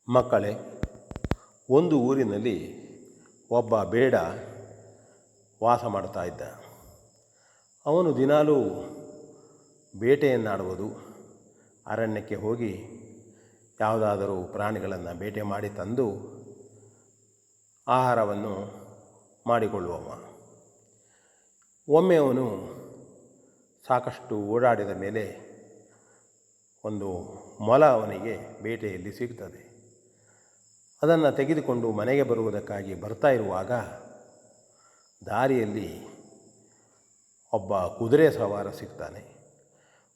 ಮಕ್ಕಳೇ, ಒಂದು ಊರಿನಲ್ಲಿ ಒಬ್ಬ ಬೇಡ ವಾಸ ಮಾಡ್ತಾ ಇದ್ದ. ಅವನು ದಿನಾಲೂ ಬೇಟೆಯನ್ನಾಡುವುದು, ಅರಣ್ಯಕ್ಕೆ ಹೋಗಿ ಯಾವುದಾದರೂ ಪ್ರಾಣಿಗಳನ್ನು ಬೇಟೆ ಮಾಡಿ ತಂದು ಆಹಾರವನ್ನು ಮಾಡಿಕೊಳ್ಳುವವ. ಒಮ್ಮೆ ಅವನು ಸಾಕಷ್ಟು ಓಡಾಡಿದ ಮೇಲೆ ಒಂದು ಮೊಲ ಅವನಿಗೆ ಬೇಟೆಯಲ್ಲಿ ಸಿಗ್ತದೆ. ಅದನ್ನು ತೆಗೆದುಕೊಂಡು ಮನೆಗೆ ಬರುವುದಕ್ಕಾಗಿ ಬರ್ತಾ ಇರುವಾಗ ದಾರಿಯಲ್ಲಿ ಒಬ್ಬ ಕುದುರೆ ಸವಾರ ಸಿಗ್ತಾನೆ.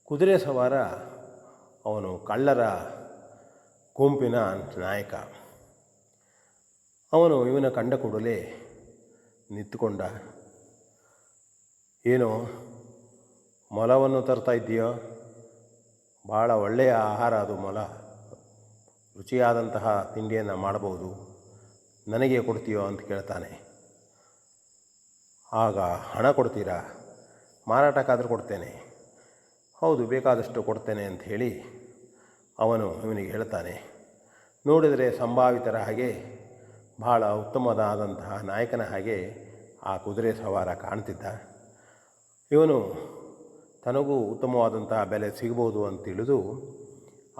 ಕುದುರೆ ಸವಾರ ಅವನು ಕಳ್ಳರ ಗುಂಪಿನ ನಾಯಕ. ಅವನು ಇವನ ಕಂಡ ಕೂಡಲೇ ನಿಂತುಕೊಂಡ. ಏನೋ ಮೊಲವನ್ನು ತರ್ತಾ ಇದ್ದೀಯೋ? ಭಾಳ ಒಳ್ಳೆಯ ಆಹಾರ ಅದು ಮೊಲ, ರುಚಿಯಾದಂತಹ ತಿಂಡಿಯನ್ನು ಮಾಡಬಹುದು, ನನಗೆ ಕೊಡ್ತೀಯೋ ಅಂತ ಕೇಳ್ತಾನೆ. ಆಗ ಹಣ ಕೊಡ್ತೀರಾ? ಮಾರಾಟಕ್ಕಾದರೂ ಕೊಡ್ತೇನೆ. ಹೌದು, ಬೇಕಾದಷ್ಟು ಕೊಡ್ತೇನೆ ಅಂತ ಹೇಳಿ ಅವನು ಇವನಿಗೆ ಹೇಳ್ತಾನೆ. ನೋಡಿದರೆ ಸಂಭಾವಿತರ ಹಾಗೆ, ಬಹಳ ಉತ್ತಮವಾದಂತಹ ನಾಯಕನ ಹಾಗೆ ಆ ಕುದುರೆ ಸವಾರ ಕಾಣ್ತಿದ್ದ. ಇವನು ತನಗೂ ಉತ್ತಮವಾದಂತಹ ಬೆಲೆ ಸಿಗ್ಬೋದು ಅಂತ ತಿಳಿದು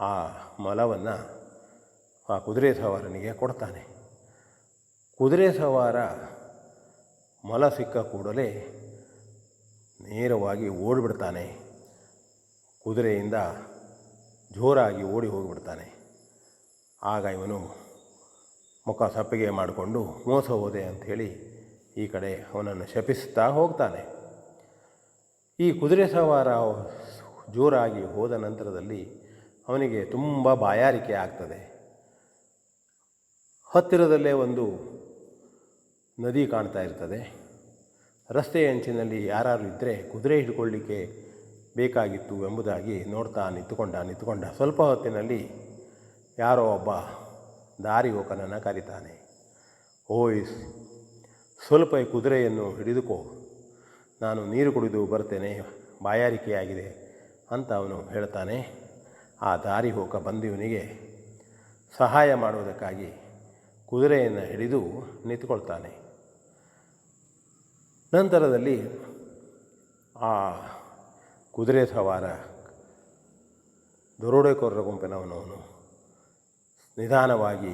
ಆ ಮೊಲವನ್ನು ಆ ಕುದುರೆ ಸವಾರನಿಗೆ ಕೊಡ್ತಾನೆ. ಕುದುರೆ ಸವಾರ ಮೊಲ ಸಿಕ್ಕ ಕೂಡಲೇ ನೇರವಾಗಿ ಓಡಿಬಿಡ್ತಾನೆ. ಕುದುರೆಯಿಂದ ಜೋರಾಗಿ ಓಡಿ ಹೋಗಿಬಿಡ್ತಾನೆ. ಆಗ ಇವನು ಮುಖ ಸಪ್ಪಗೆ ಮಾಡಿಕೊಂಡು ಮೋಸ ಹೋದೆ ಅಂಥೇಳಿ ಈ ಕಡೆ ಅವನನ್ನು ಶಪಿಸ್ತಾ ಹೋಗ್ತಾನೆ. ಈ ಕುದುರೆ ಸವಾರ ಜೋರಾಗಿ ಹೋದ ನಂತರದಲ್ಲಿ ಅವನಿಗೆ ತುಂಬ ಬಾಯಾರಿಕೆ ಆಗ್ತದೆ. ಹತ್ತಿರದಲ್ಲೇ ಒಂದು ನದಿ ಕಾಣ್ತಾ ಇರ್ತದೆ. ರಸ್ತೆಯ ಅಂಚಿನಲ್ಲಿ ಯಾರು ಇದ್ದರೆ ಕುದುರೆ ಹಿಡ್ಕೊಳ್ಳಿಕ್ಕೆ ಬೇಕಾಗಿತ್ತು ಎಂಬುದಾಗಿ ನೋಡ್ತಾ ನಿಂತುಕೊಂಡ. ಸ್ವಲ್ಪ ಹೊತ್ತಿನಲ್ಲಿ ಯಾರೋ ಒಬ್ಬ ದಾರಿ ಹೋಕನನ್ನು ಕರೀತಾನೆ. ಓಯ್, ಸ್ವಲ್ಪ ಕುದುರೆಯನ್ನು ಹಿಡಿದುಕೋ, ನಾನು ನೀರು ಕುಡಿದು ಬರ್ತೇನೆ, ಬಾಯಾರಿಕೆಯಾಗಿದೆ ಅಂತ ಅವನು ಹೇಳ್ತಾನೆ. ಆ ದಾರಿ ಹೋಕ ಬಂದಿವನಿಗೆ ಸಹಾಯ ಮಾಡುವುದಕ್ಕಾಗಿ ಕುದುರೆಯನ್ನು ಹಿಡಿದು ನಿಂತುಕೊಳ್ತಾನೆ. ನಂತರದಲ್ಲಿ ಆ ಕುದುರೆ ಸವಾರ ದರೋಡೆಕೋರರ ಗುಂಪಿನವನವನು ನಿಧಾನವಾಗಿ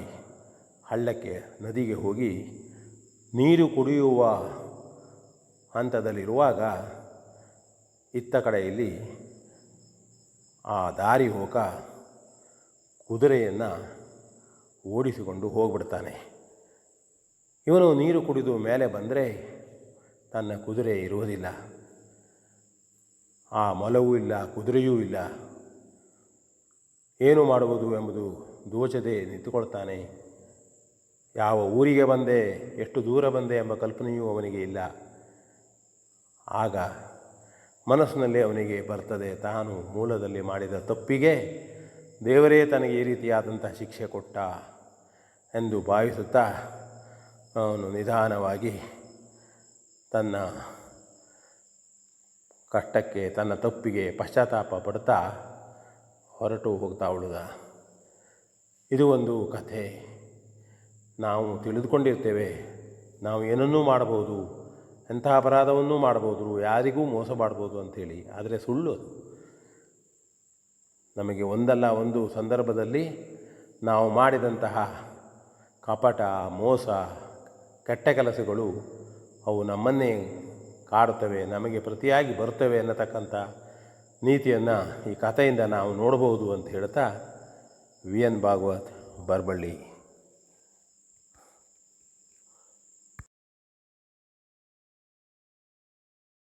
ಹಳ್ಳಕ್ಕೆ, ನದಿಗೆ ಹೋಗಿ ನೀರು ಕುಡಿಯುವ ಹಂತದಲ್ಲಿರುವಾಗ ಇತ್ತ ಕಡೆಯಲ್ಲಿ ಆ ದಾರಿ ಹೋಕ ಕುದುರೆಯನ್ನು ಓಡಿಸಿಕೊಂಡು ಹೋಗ್ಬಿಡ್ತಾನೆ. ಇವನು ನೀರು ಕುಡಿದು ಮೇಲೆ ಬಂದರೆ ತನ್ನ ಕುದುರೆ ಇರುವುದಿಲ್ಲ. ಆ ಮೊಲವೂ ಇಲ್ಲ, ಕುದುರೆಯೂ ಇಲ್ಲ. ಏನು ಮಾಡುವುದು ಎಂಬುದು ದೋಚದೆ ನಿಂತುಕೊಳ್ತಾನೆ. ಯಾವ ಊರಿಗೆ ಬಂದೆ, ಎಷ್ಟು ದೂರ ಬಂದೆ ಎಂಬ ಕಲ್ಪನೆಯೂ ಅವನಿಗೆ ಇಲ್ಲ. ಆಗ ಮನಸ್ಸಿನಲ್ಲಿ ಅವನಿಗೆ ಬರ್ತದೆ, ತಾನು ಮೂಲದಲ್ಲಿ ಮಾಡಿದ ತಪ್ಪಿಗೆ ದೇವರೇ ತನಗೆ ಈ ರೀತಿಯಾದಂಥ ಶಿಕ್ಷೆ ಕೊಟ್ಟ ಎಂದು ಭಾವಿಸುತ್ತಾ ಅವನು ನಿಧಾನವಾಗಿ ತನ್ನ ಕಷ್ಟಕ್ಕೆ, ತನ್ನ ತಪ್ಪಿಗೆ ಪಶ್ಚಾತ್ತಾಪ ಪಡ್ತಾ ಹೊರಟು ಹೋಗ್ತಾ ಉಳಿದ. ಇದು ಒಂದು ಕಥೆ. ನಾವು ತಿಳಿದುಕೊಂಡಿರ್ತೇವೆ ನಾವು ಏನನ್ನೂ ಮಾಡಬಹುದು, ಎಂಥ ಅಪರಾಧವನ್ನೂ ಮಾಡ್ಬೋದು, ಯಾರಿಗೂ ಮೋಸ ಮಾಡ್ಬೋದು ಅಂಥೇಳಿ. ಆದರೆ ಸುಳ್ಳು ಅದು. ನಮಗೆ ಒಂದಲ್ಲ ಒಂದು ಸಂದರ್ಭದಲ್ಲಿ ನಾವು ಮಾಡಿದಂತಹ ಕಪಟ, ಮೋಸ, ಕೆಟ್ಟ ಕೆಲಸಗಳು ಅವು ನಮ್ಮನ್ನೇ ಕಾಡುತ್ತವೆ, ನಮಗೆ ಪ್ರತಿಯಾಗಿ ಬರ್ತವೆ ಅನ್ನತಕ್ಕಂಥ ನೀತಿಯನ್ನು ಈ ಕಥೆಯಿಂದ ನಾವು ನೋಡಬಹುದು ಅಂತ ಹೇಳ್ತಾ ವಿ ಎನ್ ಭಾಗವತ್, ಬರಬಳ್ಳಿ.